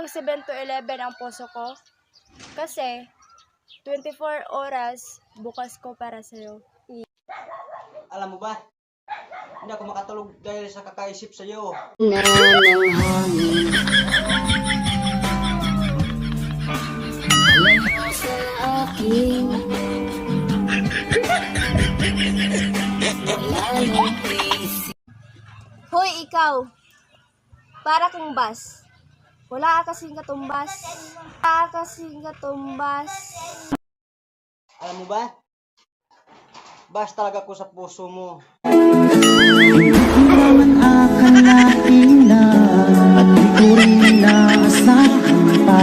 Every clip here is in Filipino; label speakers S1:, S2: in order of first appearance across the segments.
S1: maging 7 to 11 ang puso ko. Kasi, 24 oras bukas ko para sa'yo.
S2: Alam mo ba? Hindi ako makatulog dahil sa kakaisip sa'yo.
S3: Na ng hangin alay sa akin. Wala nang isip.
S1: Hoy, ikaw! Para kang bas. Wala ka kasing katumbas. Wala ka kasing katumbas.
S2: Alam mo ba? Bas talaga ko sa puso mo.
S4: Hindi naman akalain na at di ko rin inaasahan pa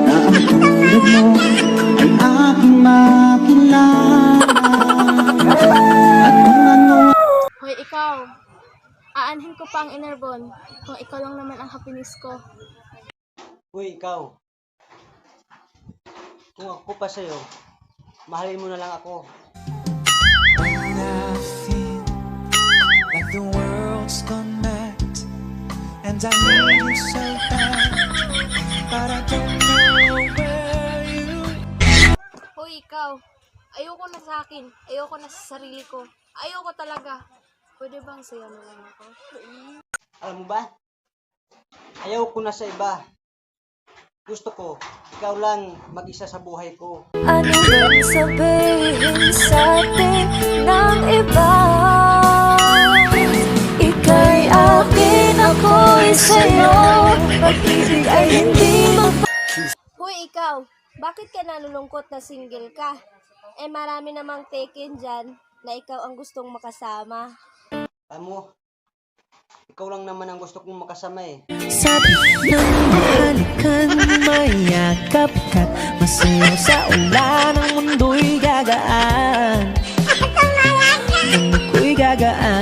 S4: na ang tulad mo ay aking makilala. At kung ano
S1: Hoy, ikaw! Aanhin ko pa ang enerbon kung ikaw lang naman ang happiness ko.
S2: Uy, ikaw. Kung ako pa sa'yo, mahalin mo na lang ako.
S5: I feel like the world's gone mad, and I need you so bad, but I don't know where you.
S1: Hoy, ikaw! Ayoko na sa akin. Ayoko na sa sarili ko. Ayoko talaga. Pwede bang saya mo lang ako?
S2: Alam mo ba? Ayaw ko na sa iba. Gusto ko, ikaw lang mag-isa sa buhay ko.
S6: Ano bang sabihin sa atin ng iba? Ika'y akin, ako'y sa'yo. Pag-ibig ay hindi
S1: Hoy, ikaw! Bakit ka nalulungkot na single ka? Eh, marami namang taken dyan na ikaw ang gustong makasama.
S2: Alam mo, ikaw lang naman ang gusto kong makasama eh.
S5: Sabi ng halikan, mayakap ka't masayaw sa ulan, ang mundo'y gagaan. Ang ako'y gagaan.